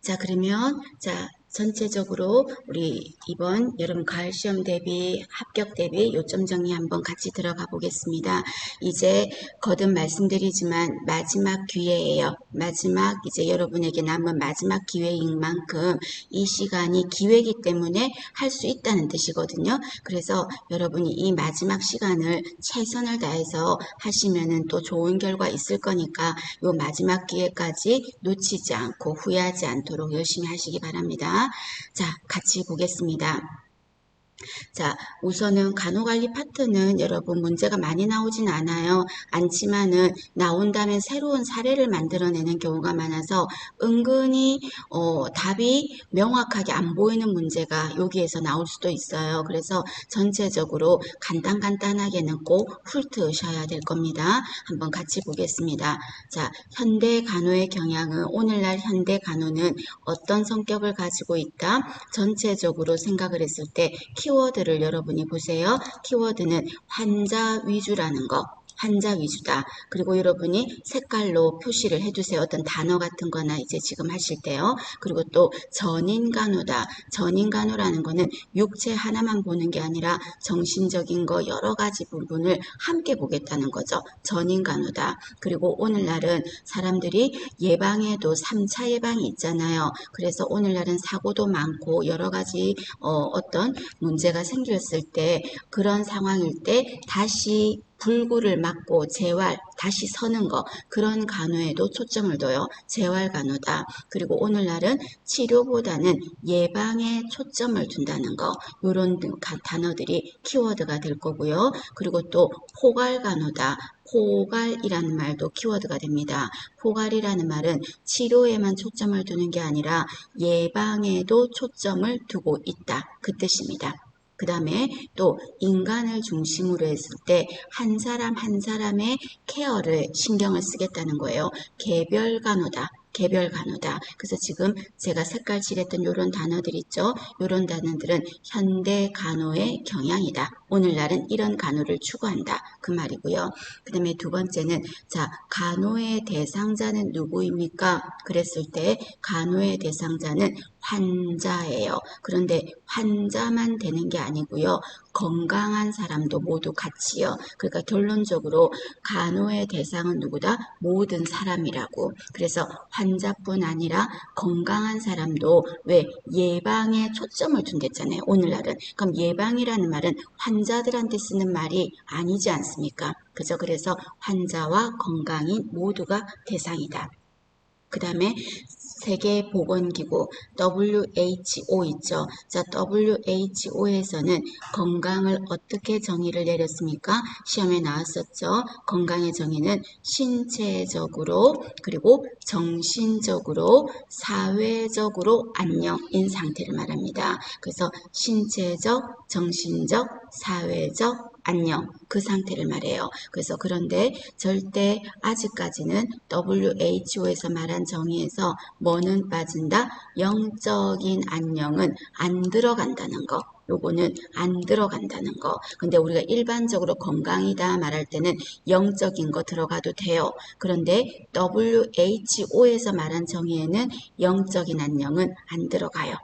자, 그러면 전체적으로 우리 이번 여름 가을 시험 대비 합격 대비 요점 정리 한번 같이 들어가 보겠습니다. 이제 거듭 말씀드리지만 마지막 기회예요. 마지막 이제 여러분에게 남은 마지막 기회인 만큼 이 시간이 기회이기 때문에 할 수 있다는 뜻이거든요. 그래서 여러분이 이 마지막 시간을 최선을 다해서 하시면은 또 좋은 결과 있을 거니까 요 마지막 기회까지 놓치지 않고 후회하지 않도록 열심히 하시기 바랍니다. 자, 같이 보겠습니다. 자, 우선은 간호관리 파트는 여러분 문제가 많이 나오진 않지만은 나온다면 새로운 사례를 만들어내는 경우가 많아서 은근히 답이 명확하게 안 보이는 문제가 여기에서 나올 수도 있어요. 그래서 전체적으로 간단하게는 꼭 훑으셔야 될 겁니다. 한번 같이 보겠습니다. 자, 현대 간호의 경향은 오늘날 현대 간호는 어떤 성격을 가지고 있다? 전체적으로 생각을 했을 때 키워드를 여러분이 보세요. 키워드는 환자 위주라는 거. 환자 위주다. 그리고 여러분이 색깔로 표시를 해두세요. 어떤 단어 같은 거나 이제 지금 하실 때요. 그리고 또 전인간호다. 전인간호라는 거는 육체 하나만 보는 게 아니라 정신적인 거 여러 가지 부분을 함께 보겠다는 거죠. 전인간호다. 그리고 오늘날은 사람들이 예방에도 3차 예방이 있잖아요. 그래서 오늘날은 사고도 많고 여러 가지 어떤 문제가 생겼을 때 그런 상황일 때 다시 불구를 막고 재활, 다시 서는 거 그런 간호에도 초점을 둬요. 재활 간호다. 그리고 오늘날은 치료보다는 예방에 초점을 둔다는 거 이런 단어들이 키워드가 될 거고요. 그리고 또 포괄 간호다. 포괄이라는 말도 키워드가 됩니다. 포괄이라는 말은 치료에만 초점을 두는 게 아니라 예방에도 초점을 두고 있다. 그 뜻입니다. 그 다음에 또 인간을 중심으로 했을 때 한 사람 한 사람의 케어를 신경을 쓰겠다는 거예요. 개별 간호다. 개별 간호다. 그래서 지금 제가 색깔 칠했던 이런 단어들 있죠. 이런 단어들은 현대 간호의 경향이다. 오늘날은 이런 간호를 추구한다. 그 말이고요. 그 다음에 두 번째는 자, 간호의 대상자는 누구입니까? 그랬을 때 간호의 대상자는 환자예요. 그런데 환자만 되는 게 아니고요. 건강한 사람도 모두 같이요. 그러니까 결론적으로 간호의 대상은 누구다? 모든 사람이라고. 그래서 환자뿐 아니라 건강한 사람도 왜 예방에 초점을 둔댔잖아요. 오늘날은. 그럼 예방이라는 말은 환자들한테 쓰는 말이 아니지 않습니까? 그죠? 그래서 환자와 건강인 모두가 대상이다. 그 다음에 세계보건기구 WHO 있죠. 자, WHO에서는 건강을 어떻게 정의를 내렸습니까? 시험에 나왔었죠. 건강의 정의는 신체적으로 그리고 정신적으로 사회적으로 안녕인 상태를 말합니다. 그래서 신체적, 정신적, 사회적 안녕 그 상태를 말해요. 그래서 그런데 절대 아직까지는 WHO에서 말한 정의에서 뭐는 빠진다? 영적인 안녕은 안 들어간다는 거. 요거는 안 들어간다는 거. 근데 우리가 일반적으로 건강이다 말할 때는 영적인 거 들어가도 돼요. 그런데 WHO에서 말한 정의에는 영적인 안녕은 안 들어가요.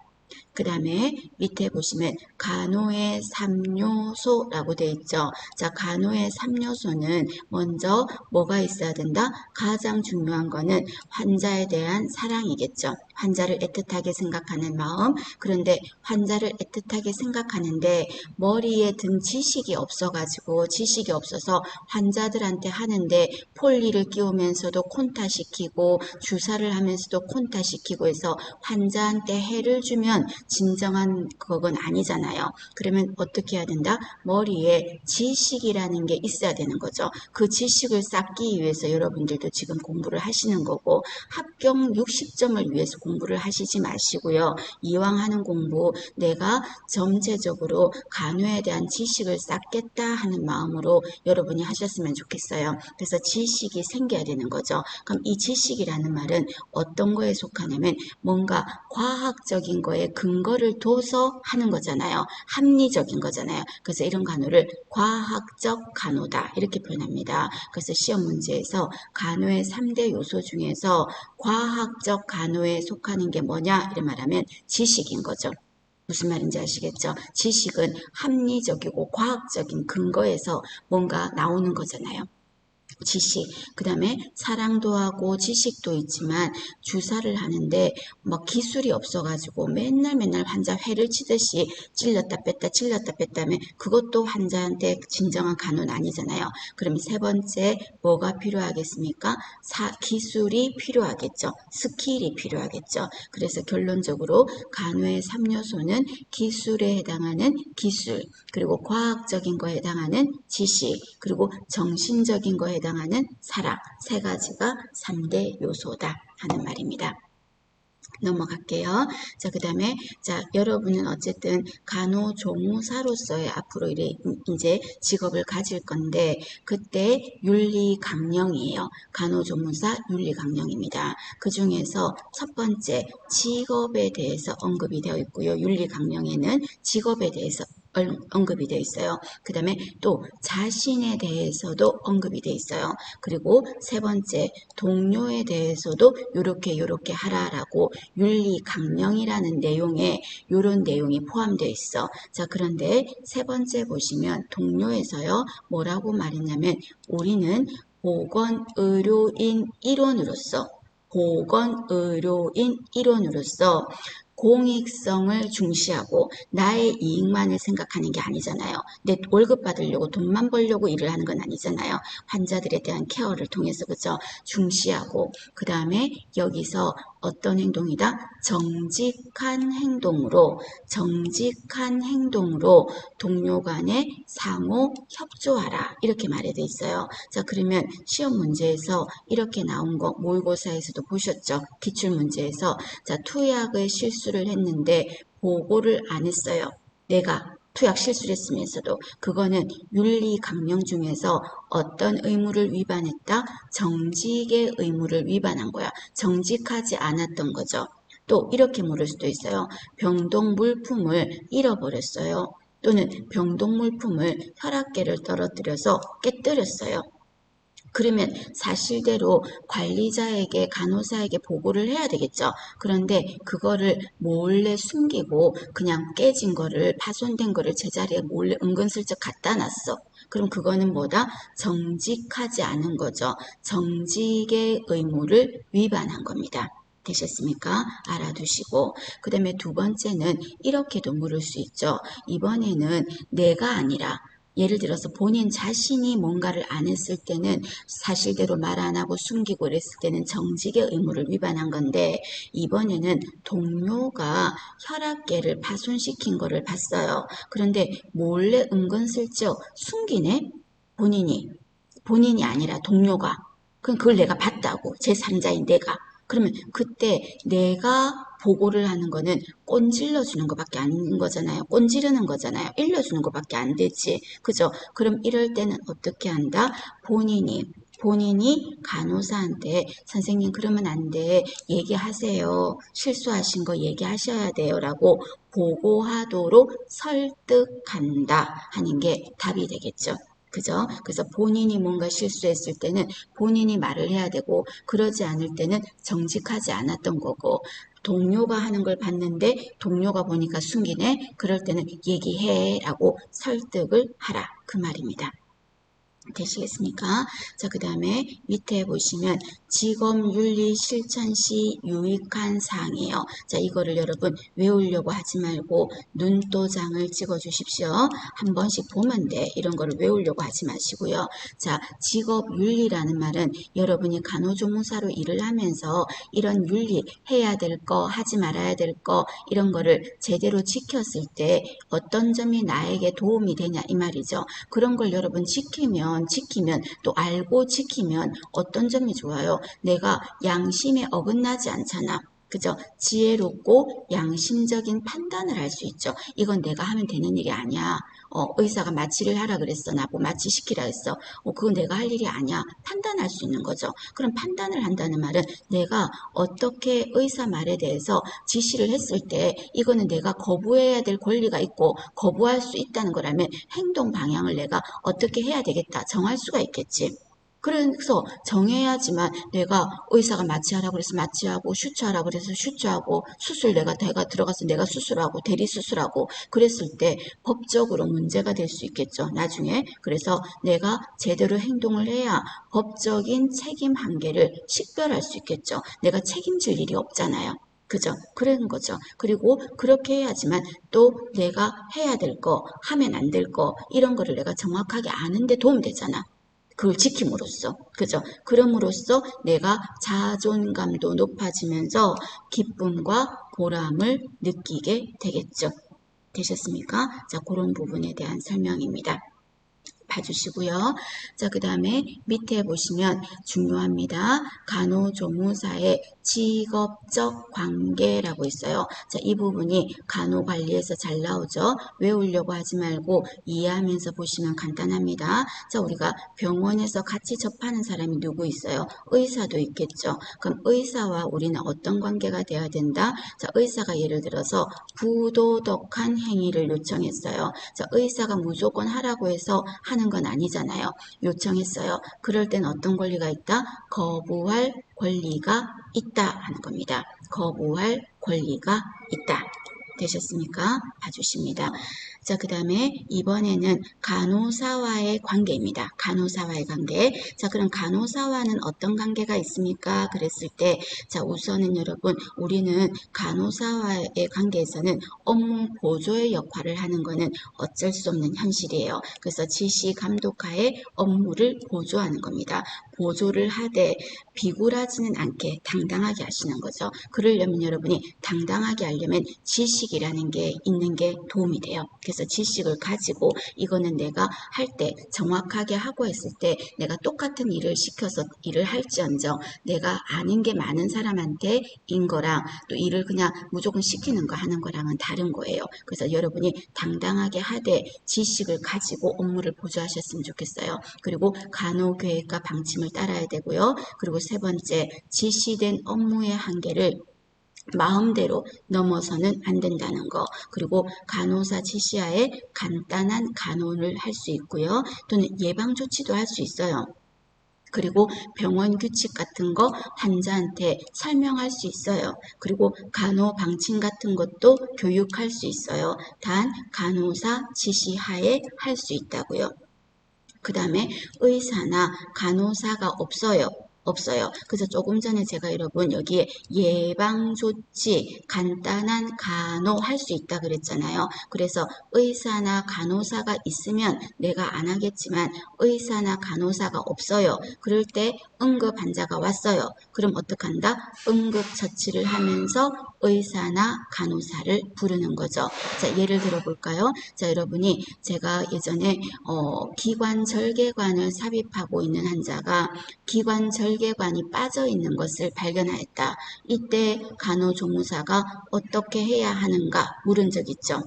그 다음에 밑에 보시면 간호의 3요소라고 되어 있죠. 자, 간호의 3요소는 먼저 뭐가 있어야 된다? 가장 중요한 거는 환자에 대한 사랑이겠죠. 환자를 애틋하게 생각하는 마음. 그런데 환자를 애틋하게 생각하는데 머리에 든 지식이 없어가지고 지식이 없어서 환자들한테 하는데 폴리를 끼우면서도 콘타시키고 주사를 하면서도 콘타시키고 해서 환자한테 해를 주면 진정한 그건 아니잖아요. 그러면 어떻게 해야 된다? 머리에 지식이라는 게 있어야 되는 거죠. 그 지식을 쌓기 위해서 여러분들도 지금 공부를 하시는 거고 합격 60점을 위해서 공부를 하시지 마시고요. 이왕 하는 공부 내가 전체적으로 간호에 대한 지식을 쌓겠다 하는 마음으로 여러분이 하셨으면 좋겠어요. 그래서 지식이 생겨야 되는 거죠. 그럼 이 지식이라는 말은 어떤 거에 속하냐면 뭔가 과학적인 거에 근거를 둬서 하는 거잖아요. 합리적인 거잖아요. 그래서 이런 간호를 과학적 간호다 이렇게 표현합니다. 그래서 시험 문제에서 간호의 3대 요소 중에서 과학적 간호에 속하는 게 뭐냐 이런 말하면 지식인 거죠. 무슨 말인지 아시겠죠? 지식은 합리적이고 과학적인 근거에서 뭔가 나오는 거잖아요. 지식, 그 다음에 사랑도 하고 지식도 있지만 주사를 하는데 뭐 기술이 없어가지고 맨날 환자 회를 치듯이 찔렀다 뺐다 하면 그것도 환자한테 진정한 간호는 아니잖아요. 그럼 세 번째 뭐가 필요하겠습니까? 기술이 필요하겠죠. 스킬이 필요하겠죠. 그래서 결론적으로 간호의 3요소는 기술에 해당하는 기술, 그리고 과학적인 거에 해당하는 지식, 그리고 정신적인 거에 해당하는 사랑, 세 가지가 3대 요소다 하는 말입니다. 넘어갈게요. 자, 그 다음에, 자, 여러분은 어쨌든 간호조무사로서의 앞으로 이제 직업을 가질 건데, 그때 윤리강령이에요. 간호조무사 윤리강령입니다. 그 중에서 첫 번째, 직업에 대해서 언급이 되어 있고요. 윤리강령에는 직업에 대해서 언급이 되어 있어요. 그 다음에 또 자신에 대해서도 언급이 되어 있어요. 그리고 세 번째, 동료에 대해서도 요렇게 하라라고 윤리강령이라는 내용에 요런 내용이 포함되어 있어. 자, 그런데 세 번째 보시면 동료에서요, 뭐라고 말했냐면 우리는 보건의료인 일원으로서 공익성을 중시하고 나의 이익만을 생각하는 게 아니잖아요. 내 월급 받으려고 돈만 벌려고 일을 하는 건 아니잖아요. 환자들에 대한 케어를 통해서 그죠? 중시하고 그 다음에 여기서 어떤 행동이다? 정직한 행동으로 동료 간에 상호 협조하라 이렇게 말해 돼 있어요. 자, 그러면 시험 문제에서 이렇게 나온 거 모의고사에서도 보셨죠? 기출문제에서 자, 투약의 실수를 했는데 보고를 안 했어요. 내가 투약 실수를 했으면서도 그거는 윤리강령 중에서 어떤 의무를 위반했다? 정직의 의무를 위반한 거야. 정직하지 않았던 거죠. 또 이렇게 물을 수도 있어요. 병동 물품을 잃어버렸어요. 또는 병동 물품을 혈압계를 떨어뜨려서 깨뜨렸어요. 그러면 사실대로 관리자에게 간호사에게 보고를 해야 되겠죠. 그런데 그거를 몰래 숨기고 그냥 깨진 거를 파손된 거를 제자리에 몰래 은근슬쩍 갖다 놨어. 그럼 그거는 뭐다? 정직하지 않은 거죠. 정직의 의무를 위반한 겁니다. 되셨습니까? 알아두시고 그 다음에 두 번째는 이렇게도 물을 수 있죠. 이번에는 내가 아니라 예를 들어서 본인 자신이 뭔가를 안 했을 때는 사실대로 말 안 하고 숨기고 그랬을 때는 정직의 의무를 위반한 건데 이번에는 동료가 혈압계를 파손시킨 거를 봤어요. 그런데 몰래 은근슬쩍 숨기네? 본인이 아니라 동료가. 그럼 그걸 내가 봤다고. 제3자인 내가. 그러면 그때 내가 보고를 하는 거는 꼰질러 주는 것밖에 아닌 거잖아요. 꼰지르는 거잖아요. 일러주는 것밖에 안 되지. 그죠? 그럼 이럴 때는 어떻게 한다? 본인이 간호사한테 선생님 그러면 안 돼. 얘기하세요. 실수하신 거 얘기하셔야 돼요. 라고 보고하도록 설득한다 하는 게 답이 되겠죠. 그죠? 그래서 본인이 뭔가 실수했을 때는 본인이 말을 해야 되고 그러지 않을 때는 정직하지 않았던 거고 동료가 하는 걸 봤는데 동료가 보니까 숨기네. 그럴 때는 얘기해 라고 설득을 하라. 그 말입니다. 되시겠습니까? 자, 그 다음에 밑에 보시면 직업윤리 실천 시 유익한 사항이에요. 자, 이거를 여러분 외우려고 하지 말고 눈도장을 찍어 주십시오. 한 번씩 보면 돼. 이런 거를 외우려고 하지 마시고요. 자, 직업윤리라는 말은 여러분이 간호조무사로 일을 하면서 이런 윤리 해야 될 거, 하지 말아야 될 거 이런 거를 제대로 지켰을 때 어떤 점이 나에게 도움이 되냐 이 말이죠. 그런 걸 여러분 지키면 또 알고 지키면 어떤 점이 좋아요? 내가 양심에 어긋나지 않잖아. 그죠? 지혜롭고 양심적인 판단을 할 수 있죠. 이건 내가 하면 되는 일이 아니야. 의사가 마취를 하라 그랬어. 나보고 마취시키라 했어. 그건 내가 할 일이 아니야. 판단할 수 있는 거죠. 그럼 판단을 한다는 말은 내가 어떻게 의사 말에 대해서 지시를 했을 때 이거는 내가 거부해야 될 권리가 있고 거부할 수 있다는 거라면 행동 방향을 내가 어떻게 해야 되겠다 정할 수가 있겠지. 그래서 정해야지만 내가 의사가 마취하라고 그래서 마취하고 슈츠하라고 그래서 슈츠하고 수술 내가 들어가서 내가 수술하고 대리 수술하고 그랬을 때 법적으로 문제가 될 수 있겠죠. 나중에. 그래서 내가 제대로 행동을 해야 법적인 책임 한계를 식별할 수 있겠죠. 내가 책임질 일이 없잖아요. 그죠? 그런 거죠. 그리고 그렇게 해야지만 또 내가 해야 될 거, 하면 안 될 거, 이런 거를 내가 정확하게 아는데 도움되잖아. 그걸 지킴으로써. 그죠? 그럼으로써 내가 자존감도 높아지면서 기쁨과 보람을 느끼게 되겠죠. 되셨습니까? 자, 그런 부분에 대한 설명입니다. 봐주시고요. 자, 그 다음에 밑에 보시면 중요합니다. 간호조무사의 직업적 관계라고 있어요. 자, 이 부분이 간호관리에서 잘 나오죠. 외우려고 하지 말고 이해하면서 보시면 간단합니다. 자, 우리가 병원에서 같이 접하는 사람이 누구 있어요? 의사도 있겠죠. 그럼 의사와 우리는 어떤 관계가 되어야 된다? 자, 의사가 예를 들어서 부도덕한 행위를 요청했어요. 자, 의사가 무조건 하라고 해서 하는 건 아니잖아요. 요청했어요. 그럴 땐 어떤 권리가 있다? 거부할 권리가 있다 하는 겁니다. 거부할 권리가 있다. 되셨습니까? 봐주십니다. 자, 그 다음에 이번에는 간호사와의 관계입니다. 간호사와의 관계. 자, 그럼 간호사와는 어떤 관계가 있습니까? 그랬을 때, 자, 우선은 여러분, 우리는 간호사와의 관계에서는 업무 보조의 역할을 하는 거는 어쩔 수 없는 현실이에요. 그래서 지시 감독하에 업무를 보조하는 겁니다. 보조를 하되 비굴하지는 않게 당당하게 하시는 거죠. 그러려면 여러분이 당당하게 하려면 지식이라는 게 있는 게 도움이 돼요. 그래서 지식을 가지고 이거는 내가 할 때 정확하게 하고 했을 때 내가 똑같은 일을 시켜서 일을 할지언정 내가 아는 게 많은 사람한테 인 거랑 또 일을 그냥 무조건 시키는 거 하는 거랑은 다른 거예요. 그래서 여러분이 당당하게 하되 지식을 가지고 업무를 보조하셨으면 좋겠어요. 그리고 간호계획과 방침을 따라야 되고요. 그리고 세 번째, 지시된 업무의 한계를 마음대로 넘어서는 안 된다는 거. 그리고 간호사 지시하에 간단한 간호를 할 수 있고요. 또는 예방조치도 할 수 있어요. 그리고 병원 규칙 같은 거 환자한테 설명할 수 있어요. 그리고 간호 방침 같은 것도 교육할 수 있어요. 단 간호사 지시하에 할 수 있다고요. 그 다음에 의사나 간호사가 없어요. 없어요. 그래서 조금 전에 제가 여러분 여기에 예방조치, 간단한 간호 할 수 있다 그랬잖아요. 그래서 의사나 간호사가 있으면 내가 안 하겠지만 의사나 간호사가 없어요. 그럴 때 응급 환자가 왔어요. 그럼 어떡한다? 응급처치를 하면서 의사나 간호사를 부르는 거죠. 자, 예를 들어 볼까요? 자, 여러분이 제가 예전에 기관절개관을 삽입하고 있는 환자가 기관절개관이 빠져 있는 것을 발견하였다. 이때 간호조무사가 어떻게 해야 하는가 물은 적 있죠.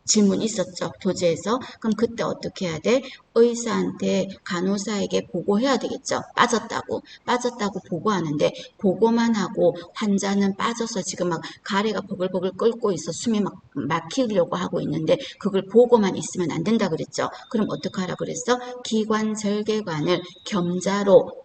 질문 있었죠. 교재에서. 그럼 그때 어떻게 해야 돼? 의사한테 간호사에게 보고해야 되겠죠. 빠졌다고 보고하는데 보고만 하고 환자는 빠져서 지금 막 가래가 버글버글 끓고 있어. 숨이 막 막히려고 하고 있는데 그걸 보고만 있으면 안 된다 그랬죠. 그럼 어떻게 하라 그랬어? 기관절개관을 겸자로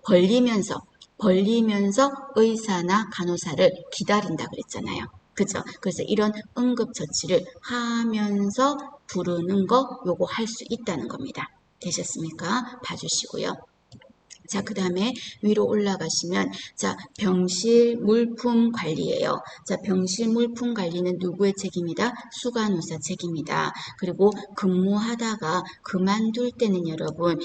벌리면서 의사나 간호사를 기다린다 그랬잖아요. 그죠? 그래서 이런 응급처치를 하면서 부르는 거 요거 할 수 있다는 겁니다. 되셨습니까? 봐주시고요. 자, 그 다음에 위로 올라가시면 자, 병실 물품 관리예요. 자, 병실 물품 관리는 누구의 책임이다? 수간호사 책임이다. 그리고 근무하다가 그만둘 때는 여러분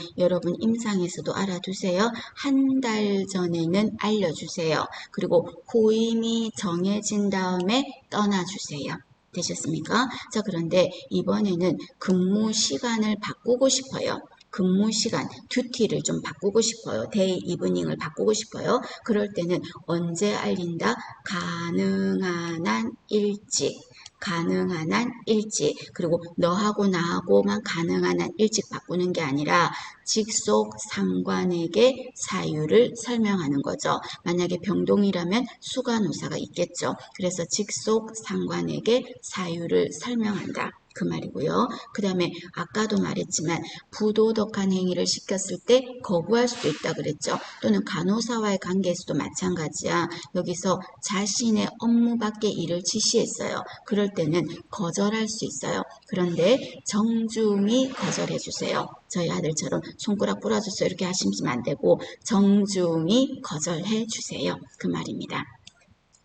임상에서도 알아두세요. 한 달 전에는 알려주세요. 그리고 후임이 정해진 다음에 떠나주세요. 되셨습니까? 자, 그런데 이번에는 근무 시간을 바꾸고 싶어요. 근무 시간, 듀티를 좀 바꾸고 싶어요. 데이 이브닝을 바꾸고 싶어요. 그럴 때는 언제 알린다? 가능한 한 일찍. 가능한 한 일찍. 그리고 너하고 나하고만 가능한 한 일찍 바꾸는 게 아니라 직속 상관에게 사유를 설명하는 거죠. 만약에 병동이라면 수간호사가 있겠죠. 그래서 직속 상관에게 사유를 설명한다. 그 말이고요. 그 다음에 아까도 말했지만 부도덕한 행위를 시켰을 때 거부할 수도 있다 그랬죠. 또는 간호사와의 관계에서도 마찬가지야. 여기서 자신의 업무 밖의 일을 지시했어요. 그럴 때는 거절할 수 있어요. 그런데 정중히 거절해 주세요. 저희 아들처럼 손가락 부러졌어요 이렇게 하시면 안 되고 정중히 거절해 주세요. 그 말입니다.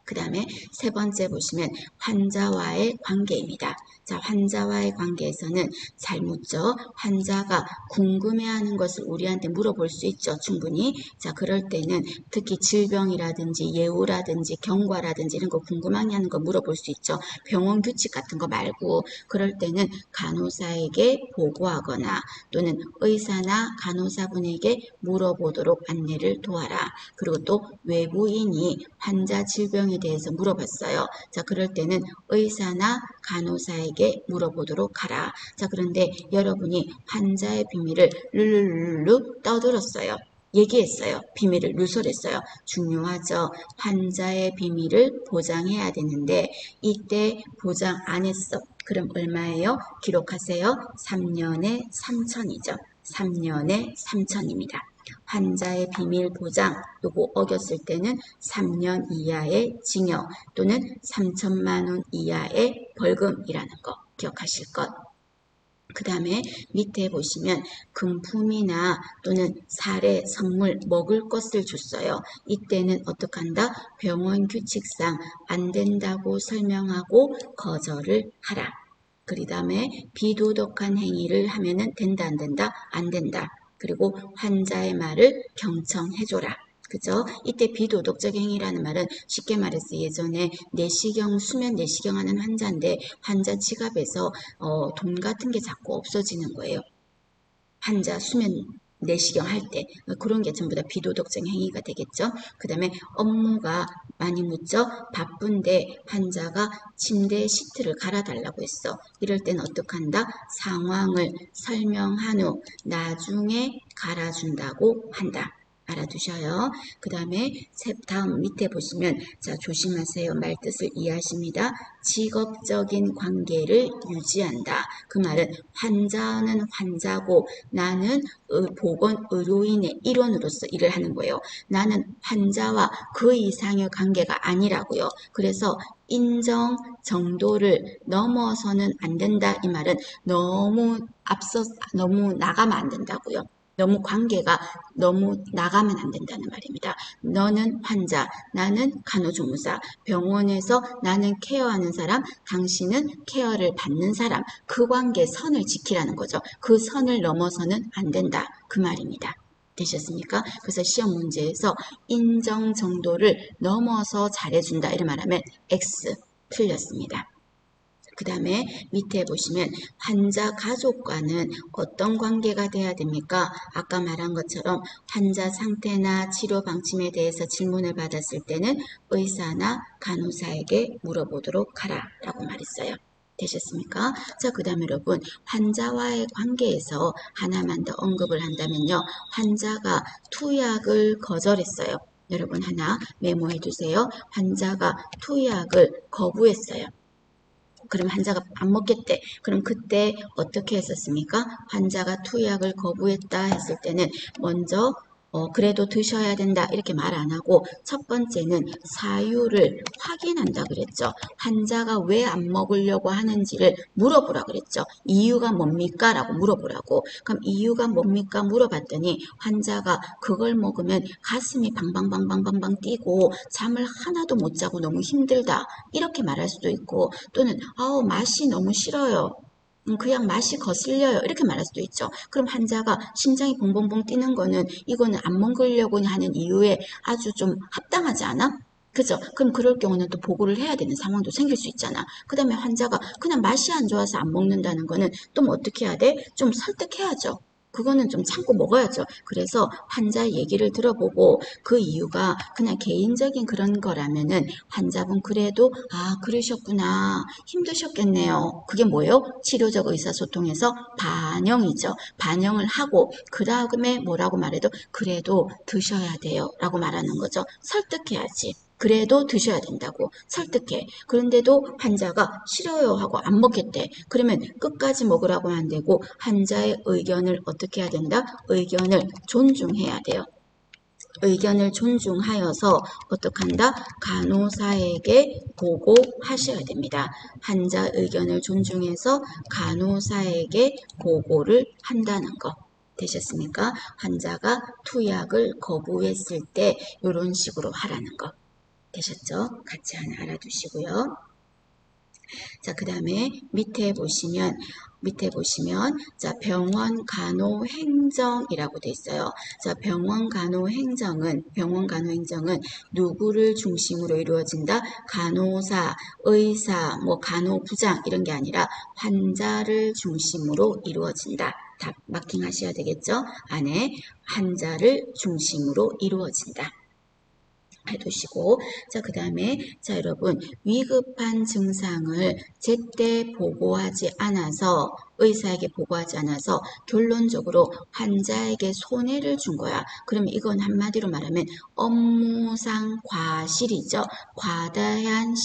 그 다음에 세 번째 보시면 환자와의 관계입니다. 자, 환자와의 관계에서는 잘 묻죠. 환자가 궁금해하는 것을 우리한테 물어볼 수 있죠. 충분히. 자, 그럴 때는 특히 질병이라든지 예후라든지 경과라든지 이런 거 궁금하냐는 거 물어볼 수 있죠. 병원 규칙 같은 거 말고 그럴 때는 간호사에게 보고하거나 또는 의사나 간호사분에게 물어보도록 안내를 도와라. 그리고 또 외부인이 환자 질병에 대해서 물어봤어요. 자, 그럴 때는 의사나 간호사에게 물어보도록 하라. 자, 그런데 여러분이 환자의 비밀을 룰루룰루 떠들었어요. 얘기했어요. 비밀을 누설했어요. 중요하죠. 환자의 비밀을 보장해야 되는데 이때 보장 안 했어. 그럼 얼마예요? 기록하세요. 3년에 3천이죠. 3년에 3천입니다. 환자의 비밀 보장 요거 어겼을 때는 3년 이하의 징역 또는 3천만 원 이하의 벌금이라는 거 기억하실 것. 그 다음에 밑에 보시면 금품이나 또는 사례, 선물, 먹을 것을 줬어요. 이때는 어떻게 한다? 병원 규칙상 안 된다고 설명하고 거절을 하라. 그 다음에 비도덕한 행위를 하면은 된다 안 된다? 안 된다. 그리고 환자의 말을 경청해줘라. 그죠? 이때 비도덕적 행위라는 말은 쉽게 말해서 예전에 내시경, 수면 내시경 하는 환자인데 환자 지갑에서 돈 같은 게 자꾸 없어지는 거예요. 환자 수면 내시경 할 때 그런 게 전부 다 비도덕적 행위가 되겠죠. 그 다음에 업무가 많이 묻죠. 바쁜데 환자가 침대에 시트를 갈아달라고 했어. 이럴 땐 어떻게 한다? 상황을 설명한 후 나중에 갈아준다고 한다. 알아두셔요. 그 다음에 다음 밑에 보시면 자 조심하세요. 말 뜻을 이해하십니다. 직업적인 관계를 유지한다. 그 말은 환자는 환자고 나는 보건의료인의 일원으로서 일을 하는 거예요. 나는 환자와 그 이상의 관계가 아니라고요. 그래서 인정 정도를 넘어서는 안 된다. 이 말은 너무 나가면 안 된다고요. 너무 관계가 너무 나가면 안 된다는 말입니다. 너는 환자, 나는 간호조무사, 병원에서 나는 케어하는 사람, 당신은 케어를 받는 사람, 그 관계 선을 지키라는 거죠. 그 선을 넘어서는 안 된다. 그 말입니다. 되셨습니까? 그래서 시험 문제에서 인정 정도를 넘어서 잘해준다. 이런 말하면 X 틀렸습니다. 그 다음에 밑에 보시면 환자 가족과는 어떤 관계가 돼야 됩니까? 아까 말한 것처럼 환자 상태나 치료 방침에 대해서 질문을 받았을 때는 의사나 간호사에게 물어보도록 하라 라고 말했어요. 되셨습니까? 자, 그 다음에 여러분 환자와의 관계에서 하나만 더 언급을 한다면요. 환자가 투약을 거절했어요. 여러분 하나 메모해 두세요. 환자가 투약을 거부했어요. 그럼 환자가 안 먹겠대. 그럼 그때 어떻게 했었습니까? 환자가 투약을 거부했다 했을 때는 먼저 그래도 드셔야 된다 이렇게 말 안 하고 첫 번째는 사유를 확인한다 그랬죠. 환자가 왜 안 먹으려고 하는지를 물어보라 그랬죠. 이유가 뭡니까? 라고 물어보라고. 그럼 이유가 뭡니까? 물어봤더니 환자가 그걸 먹으면 가슴이 방방방방방방 뛰고 잠을 하나도 못 자고 너무 힘들다 이렇게 말할 수도 있고 또는 아우 맛이 너무 싫어요. 그냥 맛이 거슬려요. 이렇게 말할 수도 있죠. 그럼 환자가 심장이 봉봉봉 뛰는 거는 이거는 안 먹으려고 하는 이유에 아주 좀 합당하지 않아? 그죠? 그럼 그럴 경우는 또 보고를 해야 되는 상황도 생길 수 있잖아. 그 다음에 환자가 그냥 맛이 안 좋아서 안 먹는다는 거는 또 뭐 어떻게 해야 돼? 좀 설득해야죠. 그거는 좀 참고 먹어야죠. 그래서 환자의 얘기를 들어보고 그 이유가 그냥 개인적인 그런 거라면은 환자분 그래도 아 그러셨구나 힘드셨겠네요. 그게 뭐예요? 치료적 의사소통에서 반영이죠. 반영을 하고 그 다음에 뭐라고 말해도 그래도 드셔야 돼요 라고 말하는 거죠. 설득해야지. 그래도 드셔야 된다고 설득해. 그런데도 환자가 싫어요 하고 안 먹겠대. 그러면 끝까지 먹으라고 하면 안 되고 환자의 의견을 어떻게 해야 된다? 의견을 존중해야 돼요. 의견을 존중하여서 어떻게 한다? 간호사에게 보고하셔야 됩니다. 환자 의견을 존중해서 간호사에게 보고를 한다는 거. 되셨습니까? 환자가 투약을 거부했을 때 이런 식으로 하라는 거. 되셨죠? 같이 하나 알아두시고요. 자, 그 다음에 밑에 보시면 자, 병원 간호 행정이라고 돼 있어요. 자, 병원 간호 행정은 누구를 중심으로 이루어진다? 간호사, 의사, 뭐 간호부장 이런 게 아니라 환자를 중심으로 이루어진다. 답 마킹하셔야 되겠죠? 안에 환자를 중심으로 이루어진다. 해두시고, 자, 그 다음에, 자, 여러분, 위급한 증상을 제때 보고하지 않아서, 의사에게 보고하지 않아서 결론적으로 환자에게 손해를 준 거야. 그럼 이건 한마디로 말하면 업무상 과실이죠. 과한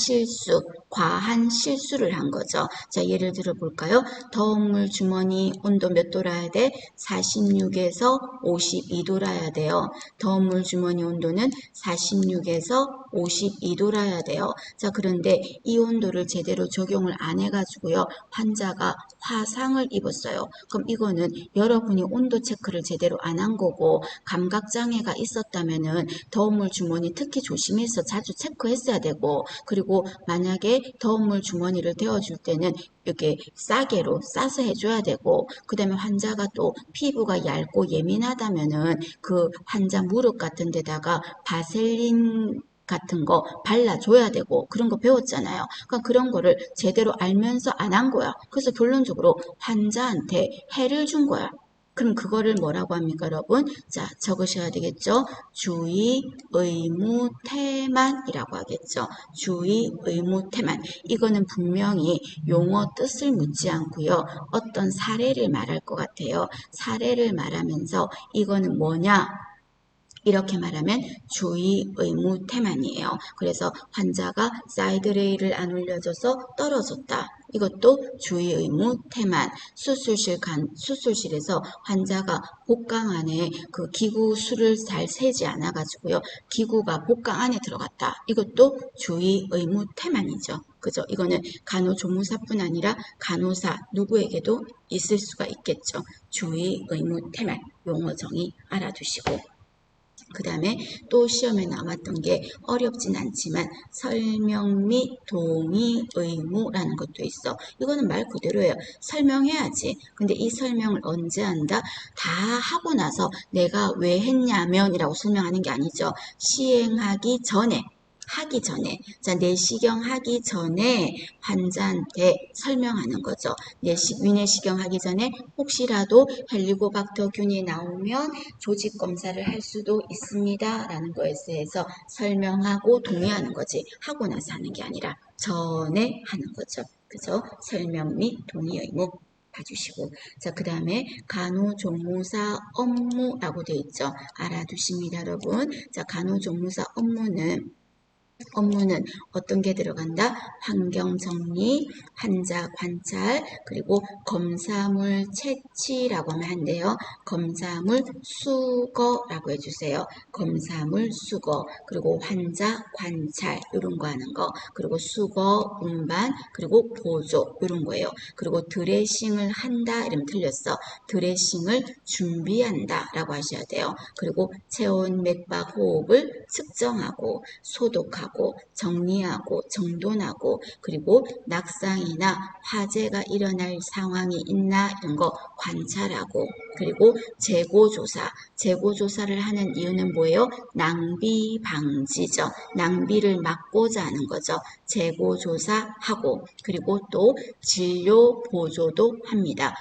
실수를 한 거죠. 자, 예를 들어 볼까요? 더운 물 주머니 온도 몇 도라야 돼? 46에서 52도라야 돼요. 더운 물 주머니 온도는 46에서 52도라야 돼요. 자, 그런데 이 온도를 제대로 적용을 안 해가지고요. 환자가 화상을 입었어요. 그럼 이거는 여러분이 온도 체크를 제대로 안 한 거고 감각장애가 있었다면은 더운 물 주머니 특히 조심해서 자주 체크했어야 되고, 그리고 만약에 더운 물 주머니를 데워줄 때는 이렇게 싸게로 싸서 해줘야 되고, 그 다음에 환자가 또 피부가 얇고 예민하다면은 그 환자 무릎 같은 데다가 바셀린 같은 거 발라줘야 되고 그런 거 배웠잖아요. 그러니까 그런 거를 제대로 알면서 안 한 거야. 그래서 결론적으로 환자한테 해를 준 거야. 그럼 그거를 뭐라고 합니까, 여러분? 자, 적으셔야 되겠죠? 주의, 의무, 태만이라고 하겠죠. 주의, 의무, 태만. 이거는 분명히 용어 뜻을 묻지 않고요. 어떤 사례를 말할 것 같아요. 사례를 말하면서 이거는 뭐냐? 이렇게 말하면 주의, 의무, 태만이에요. 그래서 환자가 사이드레일을 안 올려줘서 떨어졌다. 이것도 주의, 의무, 태만. 수술실에서 환자가 복강 안에 그 기구 수를 잘 세지 않아가지고요. 기구가 복강 안에 들어갔다. 이것도 주의, 의무, 태만이죠. 그죠? 이거는 간호조무사뿐 아니라 간호사 누구에게도 있을 수가 있겠죠. 주의, 의무, 태만. 용어 정의 알아두시고. 그 다음에 또 시험에 나왔던 게 어렵진 않지만 설명 및 동의 의무라는 것도 있어. 이거는 말 그대로예요. 설명해야지. 근데 이 설명을 언제 한다? 다 하고 나서 내가 왜 했냐면 이라고 설명하는 게 아니죠. 시행하기 전에. 자, 내시경 하기 전에 환자한테 설명하는 거죠. 위내시경 하기 전에 혹시라도 헬리코박터균이 나오면 조직 검사를 할 수도 있습니다. 라는 거에 대해서 설명하고 동의하는 거지. 하고 나서 하는 게 아니라 전에 하는 거죠. 그죠? 설명 및 동의 의무 봐주시고. 자, 그 다음에 간호조무사 업무라고 되어 있죠. 알아두십니다, 여러분. 자, 간호조무사 업무는 어떤 게 들어간다? 환경 정리, 환자 관찰, 그리고 검사물 채취라고 하면 한대요. 검사물 수거라고 해주세요. 검사물 수거, 그리고 환자 관찰 이런 거 하는 거, 그리고 수거, 운반, 그리고 보조 이런 거예요. 그리고 드레싱을 한다 이러면 틀렸어. 드레싱을 준비한다 라고 하셔야 돼요. 그리고 체온, 맥박, 호흡을 측정하고 소독하고 정리하고 정돈하고, 그리고 낙상이나 화재가 일어날 상황이 있나 이런 거 관찰하고, 그리고 재고조사를 하는 이유는 뭐예요? 낭비 방지죠. 낭비를 막고자 하는 거죠. 재고조사하고, 그리고 또 진료 보조도 합니다.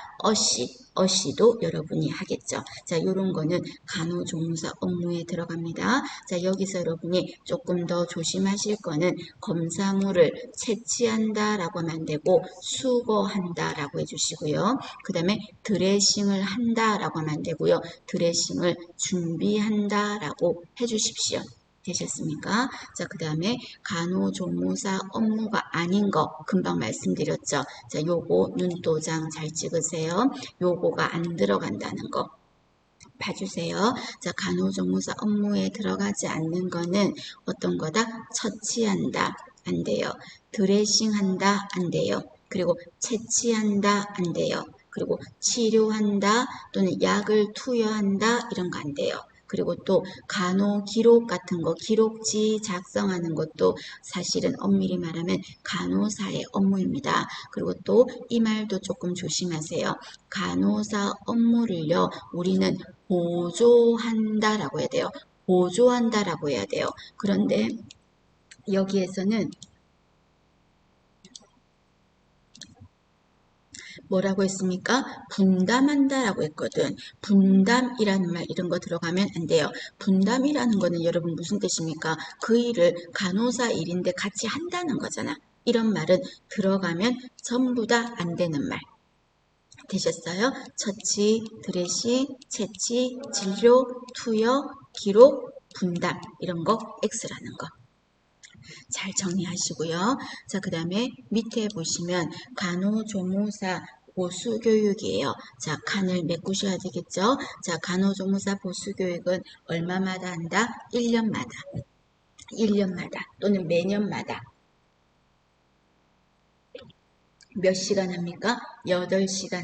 어시도 여러분이 하겠죠. 자, 이런 거는 간호조무사 업무에 들어갑니다. 자, 여기서 여러분이 조금 더 조심하실 거는 검사물을 채취한다 라고 하면 안 되고 수거한다 라고 해주시고요. 그 다음에 드레싱을 한다 라고 하면 안 되고요. 드레싱을 준비한다 라고 해주십시오. 되셨습니까? 자, 그 다음에 간호조무사 업무가 아닌 거 금방 말씀드렸죠. 자, 요거 눈도장 잘 찍으세요. 요거가 안 들어간다는 거 봐주세요. 자, 간호조무사 업무에 들어가지 않는 거는 어떤 거다? 처치한다. 안 돼요. 드레싱한다. 안 돼요. 그리고 채취한다. 안 돼요. 그리고 치료한다 또는 약을 투여한다 이런 거 안 돼요. 그리고 또 간호 기록 같은 거 기록지 작성하는 것도 사실은 엄밀히 말하면 간호사의 업무입니다. 그리고 또 이 말도 조금 조심하세요. 간호사 업무를요 우리는 보조한다라고 해야 돼요. 보조한다라고 해야 돼요. 그런데 여기에서는 뭐라고 했습니까? 분담한다라고 했거든. 분담이라는 말 이런 거 들어가면 안 돼요. 분담이라는 거는 여러분 무슨 뜻입니까? 그 일을 간호사 일인데 같이 한다는 거잖아. 이런 말은 들어가면 전부 다 안 되는 말. 되셨어요? 처치, 드레싱, 채취, 진료, 투여, 기록, 분담 이런 거 X라는 거. 잘 정리하시고요. 자, 그 다음에 밑에 보시면 간호조무사 보수교육이에요. 자, 칸을 메꾸셔야 되겠죠? 자, 간호조무사 보수교육은 얼마마다 한다? 1년마다. 1년마다 또는 매년마다. 몇 시간 합니까? 8시간.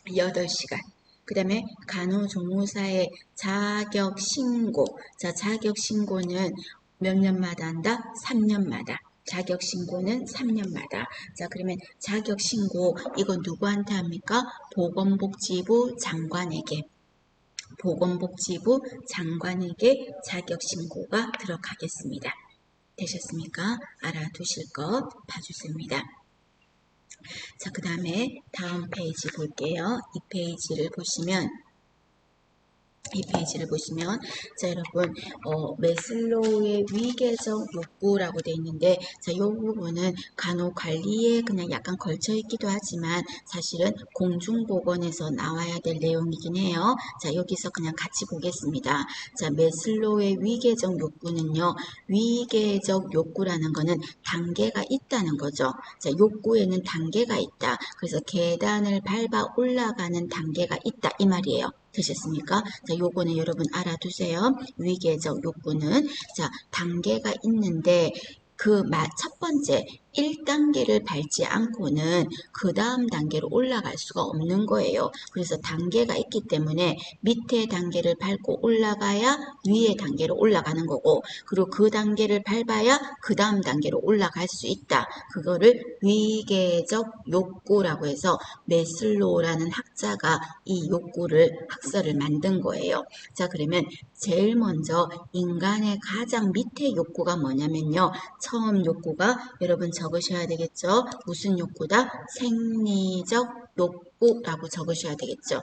8시간. 그 다음에 간호조무사의 자격신고. 자, 자격신고는 몇 년마다 한다? 3년마다. 자격신고는 3년마다. 자, 그러면 자격신고, 이건 누구한테 합니까? 보건복지부 장관에게. 보건복지부 장관에게 자격신고가 들어가겠습니다. 되셨습니까? 알아두실 거 봐주십니다. 자, 그 다음에 다음 페이지 볼게요. 이 페이지를 보시면 자, 여러분 메슬로우의 위계적 욕구라고 되어 있는데 자, 이 부분은 간호관리에 그냥 약간 걸쳐 있기도 하지만 사실은 공중보건에서 나와야 될 내용이긴 해요. 자, 여기서 그냥 같이 보겠습니다. 자, 메슬로우의 위계적 욕구는요. 위계적 욕구라는 거는 단계가 있다는 거죠. 자, 욕구에는 단계가 있다. 그래서 계단을 밟아 올라가는 단계가 있다 이 말이에요. 되셨습니까? 자, 요거는 여러분 알아두세요. 위계적 욕구는 자, 단계가 있는데 그 첫 번째 1단계를 밟지 않고는 그 다음 단계로 올라갈 수가 없는 거예요. 그래서 단계가 있기 때문에 밑에 단계를 밟고 올라가야 위에 단계로 올라가는 거고 그리고 그 단계를 밟아야 그 다음 단계로 올라갈 수 있다. 그거를 위계적 욕구라고 해서 메슬로우라는 학자가 이 욕구를 학설을 만든 거예요. 자, 그러면 제일 먼저 인간의 가장 밑에 욕구가 뭐냐면요. 처음 욕구가 여러분 적으셔야 되겠죠. 무슨 욕구다? 생리적 욕구라고 적으셔야 되겠죠.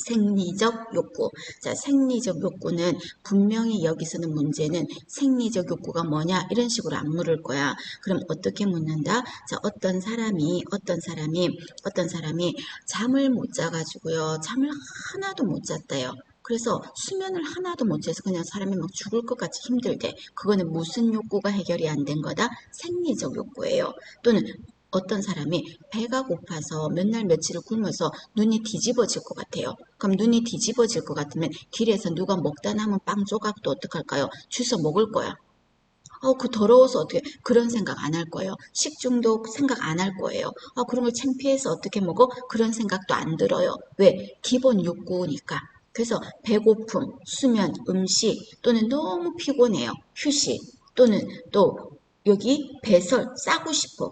생리적 욕구. 자, 생리적 욕구는 분명히 여기서는 문제는 생리적 욕구가 뭐냐 이런 식으로 안 물을 거야. 그럼 어떻게 묻는다? 자, 어떤 사람이 잠을 못 자가지고요. 잠을 하나도 못 잤대요. 그래서 수면을 하나도 못 자서 그냥 사람이 막 죽을 것 같이 힘들대. 그거는 무슨 욕구가 해결이 안 된 거다? 생리적 욕구예요. 또는 어떤 사람이 배가 고파서 몇 날 며칠을 굶어서 눈이 뒤집어질 것 같아요. 그럼 눈이 뒤집어질 것 같으면 길에서 누가 먹다 남은 빵 조각도 어떡할까요? 주워 먹을 거야. 그 더러워서 어떻게 그런 생각 안 할 거예요. 식중독 생각 안 할 거예요. 그런 걸 창피해서 어떻게 먹어? 그런 생각도 안 들어요. 왜? 기본 욕구니까. 그래서 배고픔, 수면, 음식 또는 너무 피곤해요. 휴식 또는 또 여기 배설 싸고 싶어.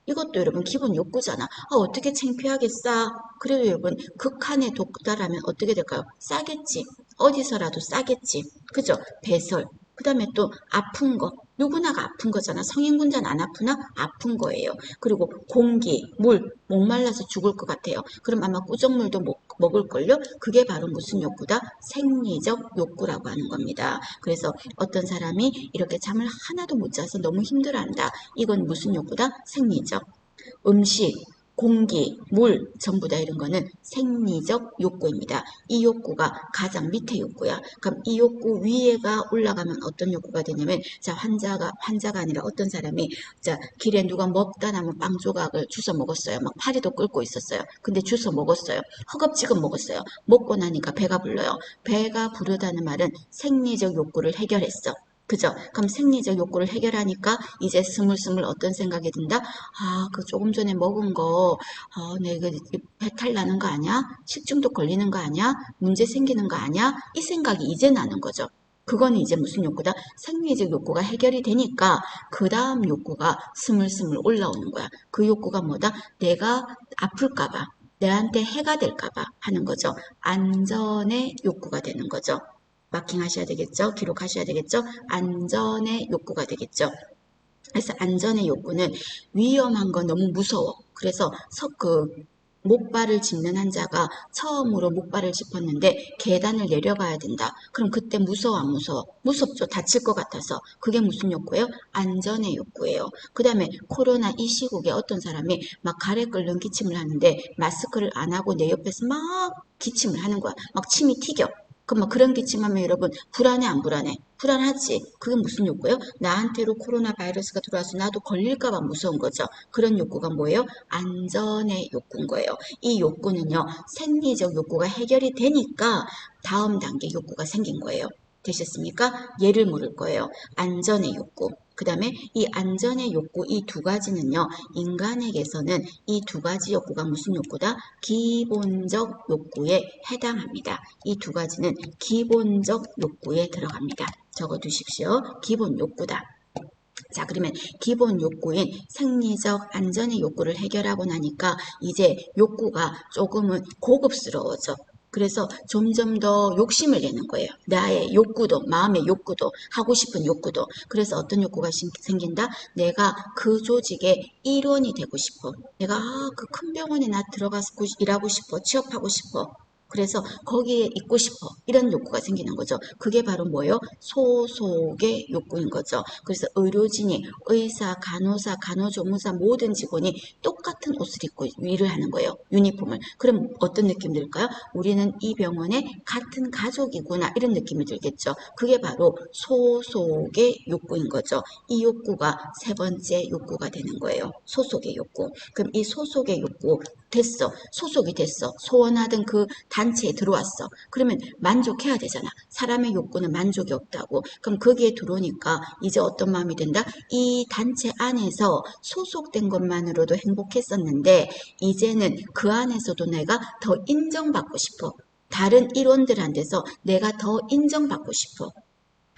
이것도 여러분 기본 욕구잖아. 어떻게 창피하게 싸? 그래도 여러분 극한에 도달하면 어떻게 될까요? 싸겠지. 어디서라도 싸겠지. 그죠? 배설. 그 다음에 또 아픈 거. 누구나가 아픈 거잖아. 성인군자는 안 아프나? 아픈 거예요. 그리고 공기, 물, 목말라서 죽을 것 같아요. 그럼 아마 꾸정물도 먹을걸요? 그게 바로 무슨 욕구다? 생리적 욕구라고 하는 겁니다. 그래서 어떤 사람이 이렇게 잠을 하나도 못 자서 너무 힘들어한다. 이건 무슨 욕구다? 생리적. 음식. 공기, 물, 전부 다 이런 거는 생리적 욕구입니다. 이 욕구가 가장 밑에 욕구야. 그럼 이 욕구 위에가 올라가면 어떤 욕구가 되냐면, 자, 환자가 아니라 어떤 사람이, 자, 길에 누가 먹다 남은 빵 조각을 주워 먹었어요. 막 파리도 끓고 있었어요. 근데 주워 먹었어요. 허겁지겁 먹었어요. 먹고 나니까 배가 불러요. 배가 부르다는 말은 생리적 욕구를 해결했어. 그죠? 그럼 생리적 욕구를 해결하니까 이제 스물스물 어떤 생각이 든다? 아, 그 조금 전에 먹은 거, 내가 배탈 나는 거 아니야? 식중독 걸리는 거 아니야? 문제 생기는 거 아니야? 이 생각이 이제 나는 거죠. 그건 이제 무슨 욕구다? 생리적 욕구가 해결이 되니까 그 다음 욕구가 스물스물 올라오는 거야. 그 욕구가 뭐다? 내가 아플까 봐, 내한테 해가 될까 봐 하는 거죠. 안전의 욕구가 되는 거죠. 마킹하셔야 되겠죠? 기록하셔야 되겠죠? 안전의 욕구가 되겠죠? 그래서 안전의 욕구는 위험한 건 너무 무서워. 그래서 목발을 짚는 환자가 처음으로 목발을 짚었는데 계단을 내려가야 된다. 그럼 그때 무서워 안 무서워? 무섭죠. 다칠 것 같아서. 그게 무슨 욕구예요? 안전의 욕구예요. 그 다음에 코로나 이 시국에 어떤 사람이 막 가래 끓는 기침을 하는데 마스크를 안 하고 내 옆에서 막 기침을 하는 거야. 막 침이 튀겨. 그럼 뭐 그런 기침하면 여러분 불안해 안 불안해? 불안하지. 그게 무슨 욕구예요? 나한테로 코로나 바이러스가 들어와서 나도 걸릴까 봐 무서운 거죠. 그런 욕구가 뭐예요? 안전의 욕구인 거예요. 이 욕구는요, 생리적 욕구가 해결이 되니까 다음 단계 욕구가 생긴 거예요. 되셨습니까? 예를 물을 거예요. 안전의 욕구. 그 다음에 이 안전의 욕구 이 두 가지는요. 인간에게서는 이 두 가지 욕구가 무슨 욕구다? 기본적 욕구에 해당합니다. 이 두 가지는 기본적 욕구에 들어갑니다. 적어두십시오. 기본 욕구다. 자, 그러면 기본 욕구인 생리적 안전의 욕구를 해결하고 나니까 이제 욕구가 조금은 고급스러워져. 그래서 점점 더 욕심을 내는 거예요. 나의 욕구도, 마음의 욕구도, 하고 싶은 욕구도. 그래서 어떤 욕구가 생긴다? 내가 그 조직의 일원이 되고 싶어. 내가 그 큰 병원에 나 들어가서 일하고 싶어. 취업하고 싶어. 그래서 거기에 있고 싶어. 이런 욕구가 생기는 거죠. 그게 바로 뭐예요? 소속의 욕구인 거죠. 그래서 의료진이, 의사, 간호사, 간호조무사 모든 직원이 똑같은 옷을 입고 일을 하는 거예요. 유니폼을. 그럼 어떤 느낌 들까요? 우리는 이 병원의 같은 가족이구나. 이런 느낌이 들겠죠. 그게 바로 소속의 욕구인 거죠. 이 욕구가 세 번째 욕구가 되는 거예요. 소속의 욕구. 그럼 이 소속의 욕구 됐어. 소속이 됐어. 소원하던 그 단체에 들어왔어. 그러면 만족해야 되잖아. 사람의 욕구는 만족이 없다고. 그럼 거기에 들어오니까 이제 어떤 마음이 든다? 이 단체 안에서 소속된 것만으로도 행복했었는데 이제는 그 안에서도 내가 더 인정받고 싶어. 다른 일원들한테서 내가 더 인정받고 싶어.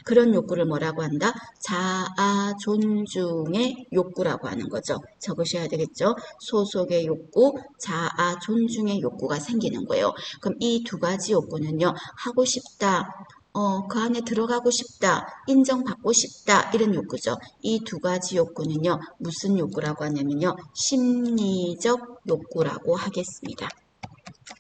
그런 욕구를 뭐라고 한다? 자아 존중의 욕구라고 하는 거죠. 적으셔야 되겠죠? 소속의 욕구, 자아 존중의 욕구가 생기는 거예요. 그럼 이 두 가지 욕구는요. 하고 싶다, 그 안에 들어가고 싶다, 인정받고 싶다 이런 욕구죠. 이 두 가지 욕구는요. 무슨 욕구라고 하냐면요. 심리적 욕구라고 하겠습니다.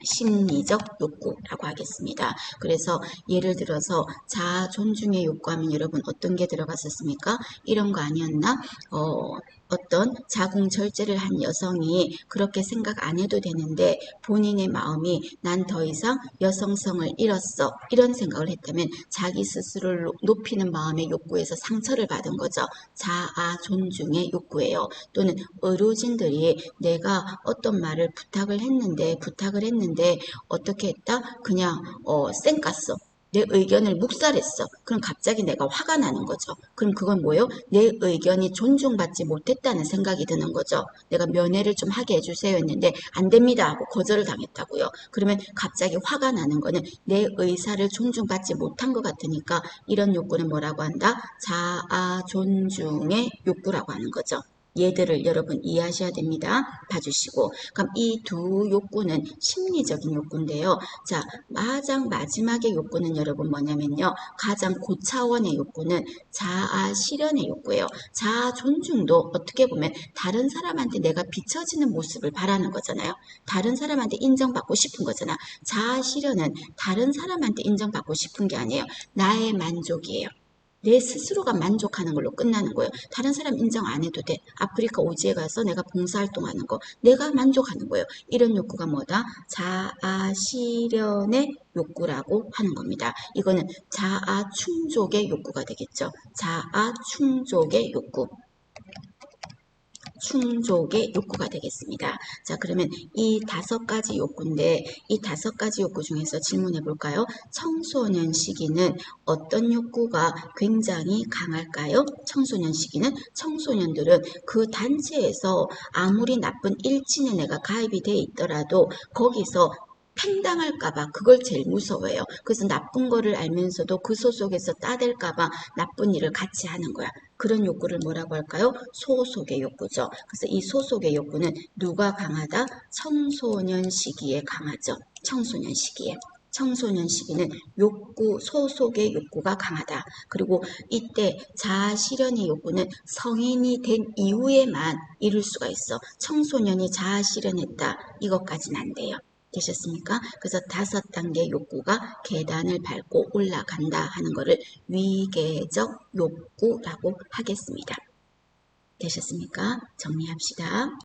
심리적 욕구라고 하겠습니다. 그래서 예를 들어서 자아 존중의 욕구하면 여러분 어떤 게 들어갔었습니까? 이런 거 아니었나? 어떤 자궁절제를 한 여성이 그렇게 생각 안 해도 되는데 본인의 마음이 난 더 이상 여성성을 잃었어. 이런 생각을 했다면 자기 스스로를 높이는 마음의 욕구에서 상처를 받은 거죠. 자아 존중의 욕구예요. 또는 의료진들이 내가 어떤 말을 부탁을 했는데 어떻게 했다? 그냥 쌩깠어. 내 의견을 묵살했어. 그럼 갑자기 내가 화가 나는 거죠. 그럼 그건 뭐예요? 내 의견이 존중받지 못했다는 생각이 드는 거죠. 내가 면회를 좀 하게 해주세요 했는데 안 됩니다 하고 거절을 당했다고요. 그러면 갑자기 화가 나는 거는 내 의사를 존중받지 못한 것 같으니까 이런 욕구는 뭐라고 한다? 자아 존중의 욕구라고 하는 거죠. 얘들을 여러분 이해하셔야 됩니다. 봐주시고. 그럼 이 두 욕구는 심리적인 욕구인데요. 자, 가장 마지막의 욕구는 여러분 뭐냐면요. 가장 고차원의 욕구는 자아 실현의 욕구예요. 자아 존중도 어떻게 보면 다른 사람한테 내가 비춰지는 모습을 바라는 거잖아요. 다른 사람한테 인정받고 싶은 거잖아. 자아 실현은 다른 사람한테 인정받고 싶은 게 아니에요. 나의 만족이에요. 내 스스로가 만족하는 걸로 끝나는 거예요. 다른 사람 인정 안 해도 돼. 아프리카 오지에 가서 내가 봉사활동하는 거 내가 만족하는 거예요. 이런 욕구가 뭐다? 자아실현의 욕구라고 하는 겁니다. 이거는 자아충족의 욕구가 되겠죠. 자아충족의 욕구. 충족의 욕구가 되겠습니다. 자, 그러면 이 5가지 욕구인데 이 5가지 욕구 중에서 질문해 볼까요? 청소년 시기는 어떤 욕구가 굉장히 강할까요? 청소년 시기는 청소년들은 그 단체에서 아무리 나쁜 일진에 내가 가입이 돼 있더라도 거기서 팽당할까봐 그걸 제일 무서워해요. 그래서 나쁜 거를 알면서도 그 소속에서 따댈까봐 나쁜 일을 같이 하는 거야. 그런 욕구를 뭐라고 할까요? 소속의 욕구죠. 그래서 이 소속의 욕구는 누가 강하다? 청소년 시기에 강하죠. 청소년 시기에. 청소년 시기는 욕구, 소속의 욕구가 강하다. 그리고 이때 자아실현의 욕구는 성인이 된 이후에만 이룰 수가 있어. 청소년이 자아실현했다. 이것까지는 안 돼요. 되셨습니까? 그래서 5단계 욕구가 계단을 밟고 올라간다 하는 것을 위계적 욕구라고 하겠습니다. 되셨습니까? 정리합시다.